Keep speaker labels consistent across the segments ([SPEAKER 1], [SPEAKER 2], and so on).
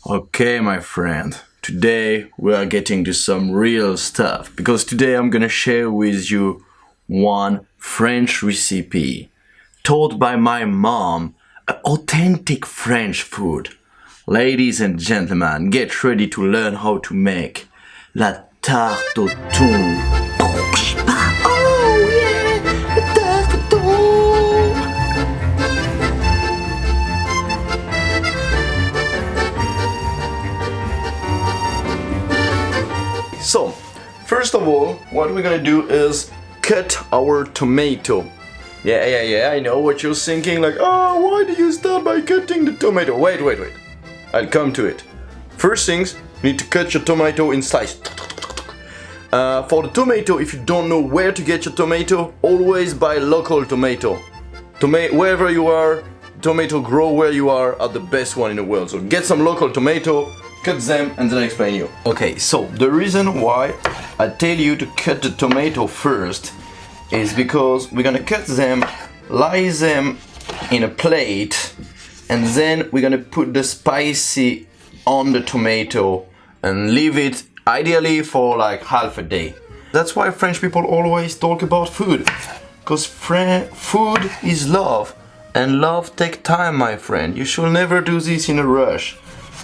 [SPEAKER 1] Okay, my friend, today we are getting to some real stuff because today I'm gonna share with you one French recipe taught by my mom, authentic French food. Ladies and gentlemen, get ready to learn how to make la tarte au thon. Oh yeah, la tarte au thon. So, first of all, what we're gonna do is cut our tomato. Yeah, I know what you're thinking, like, oh, why do you start by cutting the tomato? Wait. I'll come to it. First things, you need to cut your tomato in slices. For the tomato, if you don't know where to get your tomato, always buy local tomato. Wherever you are, tomato grow where you are the best one in the world. So get some local tomato, cut them, and then I explain you. Okay, so the reason why I tell you to cut the tomato first is because we're gonna cut them, lay them in a plate, and then we're gonna put the spicy on the tomato and leave it ideally for like half a day. That's why French people always talk about food, because food is love, and love takes time, my friend. You should never do this in a rush.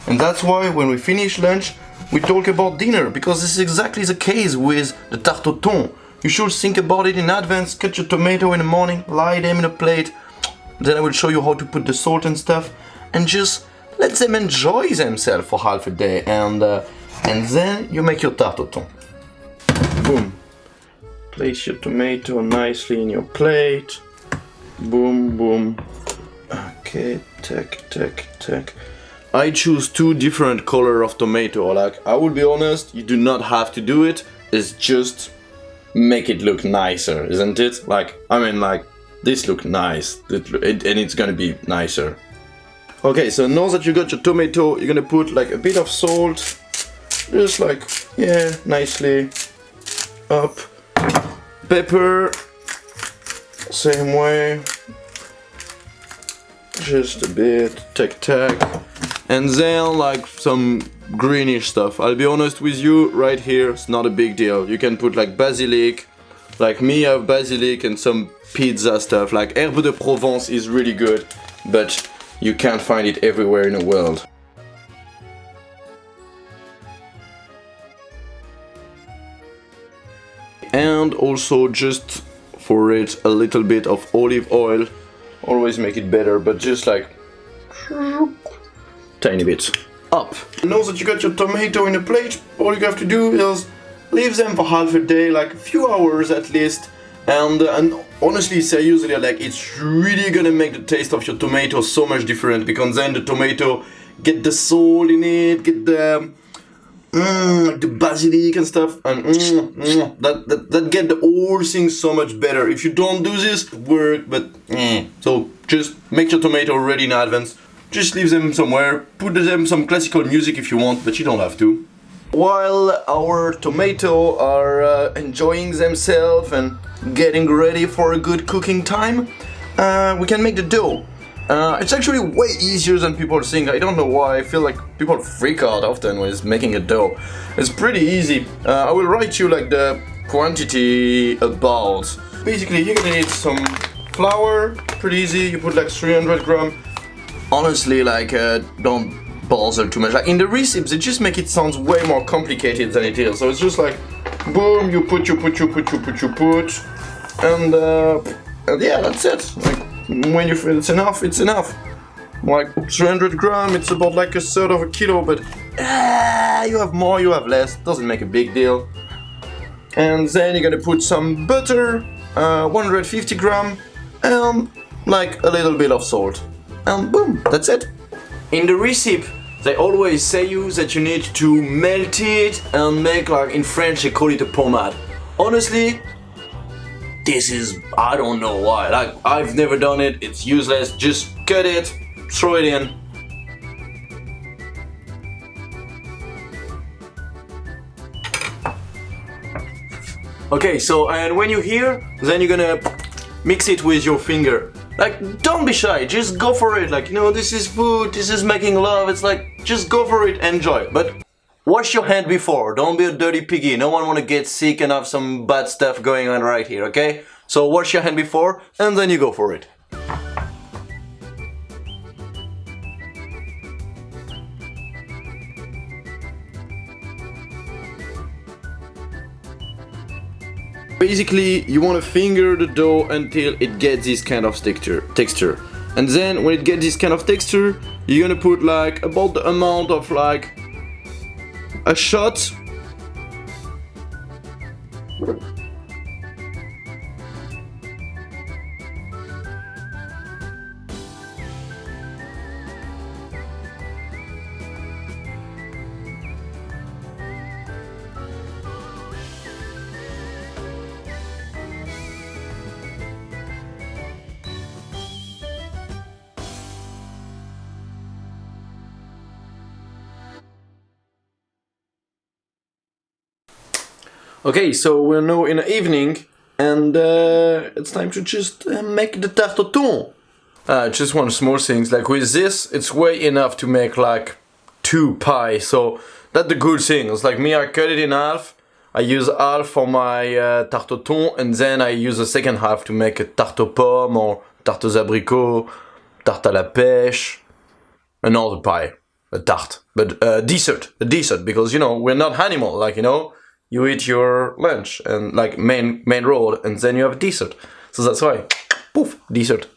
[SPEAKER 1] And that's why when we finish lunch, we talk about dinner, because this is exactly the case with the tarte au thon. You should think about it in advance, cut your tomato in the morning, lay them in a plate, then I will show you how to put the salt and stuff, and just let them enjoy themselves for half a day, and then you make your tarte au thon. Boom. Place your tomato nicely in your plate. Boom. Okay, tack. I choose two different color of tomato. Like, I will be honest, you do not have to do it. It's just make it look nicer, isn't it? Like, this look nice, and it's gonna be nicer. Okay, so now that you got your tomato, you're gonna put like a bit of salt, just like, yeah, nicely up. Pepper, same way, just a bit, tack. And then like some greenish stuff. I'll be honest with you, right here, it's not a big deal. You can put like basilique, like me I have basilique and some pizza stuff, like herbe de provence is really good, but you can't find it everywhere in the world. And also just for it a little bit of olive oil, always make it better, but just like tiny bit up. Now that you got your tomato in a plate, all you have to do is leave them for half a day, like a few hours at least, and honestly seriously, like, it's really gonna make the taste of your tomato so much different, because then the tomato get the salt in it, get the basilique and stuff, and that get the whole thing so much better. If you don't do this, it work, but so just make your tomato ready in advance. Just leave them somewhere, put them some classical music if you want, but you don't have to. While our tomato are enjoying themselves and getting ready for a good cooking time, we can make the dough. It's actually way easier than people think. I don't know why, I feel like people freak out often with making a dough. It's pretty easy. I will write you like the quantity about. Basically, you're gonna need some flour, pretty easy, you put like 300 grams. Honestly, like, don't bother too much. Like, in the recipes, they just make it sound way more complicated than it is. So it's just like, boom, you put, and yeah, that's it. Like, when you feel it's enough, it's enough. Like 300 grams, it's about like a third of a kilo, but you have more, you have less, doesn't make a big deal. And then you're gonna put some butter, 150 grams, and like a little bit of salt. And boom, that's it. In the recipe, they always say you that you need to melt it and make, like in French they call it a pommade. Honestly, this is, I don't know why, like I've never done it, it's useless, just cut it, throw it in. Okay, so and when you hear, then you're gonna mix it with your finger. Like, don't be shy, just go for it. Like, you know, this is food, this is making love. It's like, just go for it, enjoy. But wash your hand before, don't be a dirty piggy. No one wanna get sick and have some bad stuff going on right here, okay? So wash your hand before, and then you go for it. Basically, you want to finger the dough until it gets this kind of texture. And then when it gets this kind of texture, you're gonna put like about the amount of like a shot. Okay, so we're now in the evening, and it's time to just make the tarte au thon. Just one small thing, like with this, it's way enough to make like 2 pies, so that's the good thing. It's like me, I cut it in half, I use half for my tarte au thon, and then I use the second half to make a tarte aux pommes, or tarte aux abricots, tarte à la pêche, another pie, a tart, but a dessert, because, you know, we're not animal, like, you know, you eat your lunch and like main road, and then you have a dessert. So that's why, poof, dessert.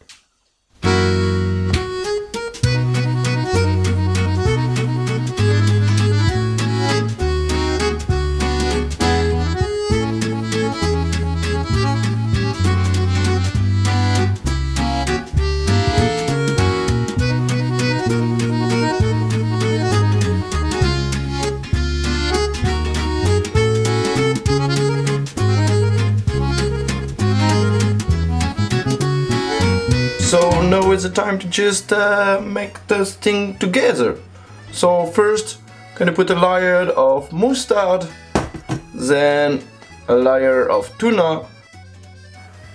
[SPEAKER 1] So now is the time to just make this thing together. So first, gonna put a layer of mustard, then a layer of tuna,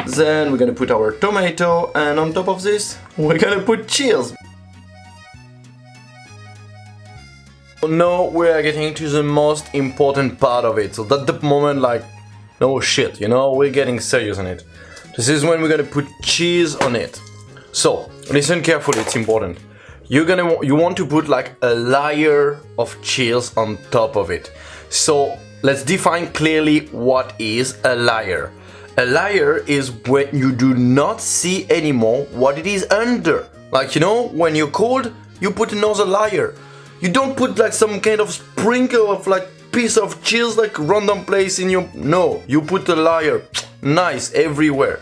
[SPEAKER 1] then we're gonna put our tomato, and on top of this, we're gonna put cheese. Now we are getting to the most important part of it. So that's the moment, like, no shit, you know, we're getting serious on it. This is when we're gonna put cheese on it. So, listen carefully, it's important. You want to put like a layer of cheese on top of it. So, let's define clearly what is a layer. A layer is when you do not see anymore what it is under. Like, you know, when you're cold, you put another layer. You don't put like some kind of sprinkle of like piece of cheese like random place in your... No, you put a layer, nice, everywhere.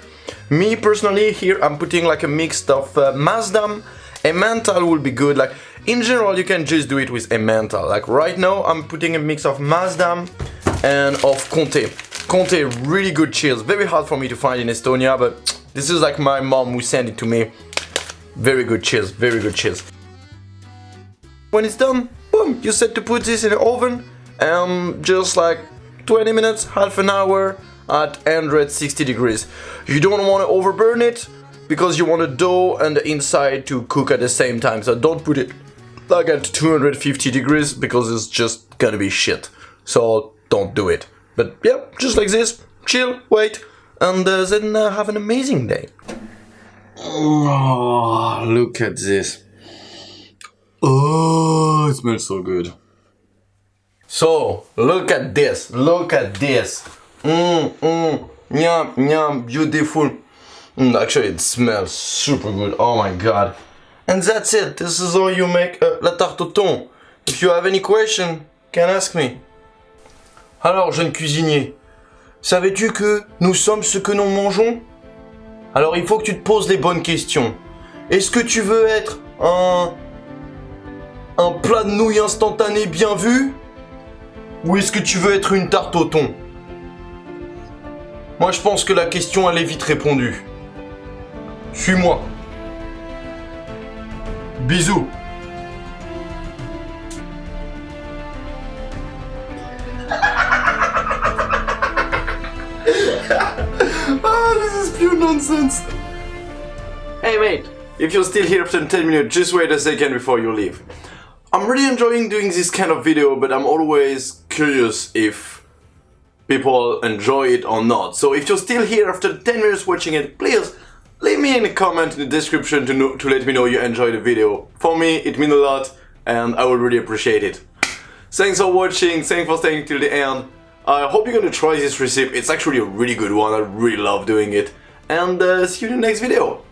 [SPEAKER 1] Me personally, here I'm putting like a mix of Masdam. Emmental will be good. Like in general, you can just do it with Emmental. Like right now, I'm putting a mix of Masdam and of Compté. Compté, really good cheese. Very hard for me to find in Estonia, but this is like my mom who sent it to me. Very good cheese, very good cheese. When it's done, boom, you set to put this in the oven, and just like 20 minutes, half an hour. At 160 degrees. You don't want to overburn it because you want the dough and the inside to cook at the same time. So don't put it like at 250 degrees because it's just gonna be shit. So don't do it. But yeah, just like this, chill, wait, and then have an amazing day. Oh, look at this. Oh, it smells so good. So, look at this, look at this. Yum, yum, beautiful. Actually, it smells super good. Oh my god. And that's it. This is how you make la tarte au thon. If you have any question, can ask me. Alors, jeune cuisinier, savais-tu que nous sommes ce que nous mangeons? Alors, il faut que tu te poses les bonnes questions. Est-ce que tu veux être un plat de nouilles instantané bien vu? Ou est-ce que tu veux être une tarte au thon? Moi, je pense que la question, elle est vite répondue. Suis-moi. Bisous. Oh, this is pure nonsense. Hey mate, if you're still here after 10 minutes, just wait a second before you leave. I'm really enjoying doing this kind of video, but I'm always curious if people enjoy it or not. So if you're still here after 10 minutes watching it, please leave me in a comment in the description to let me know you enjoyed the video. For me, it means a lot, and I would really appreciate it. Thanks for watching, thanks for staying till the end. I hope you're gonna try this recipe, it's actually a really good one, I really love doing it. And see you in the next video.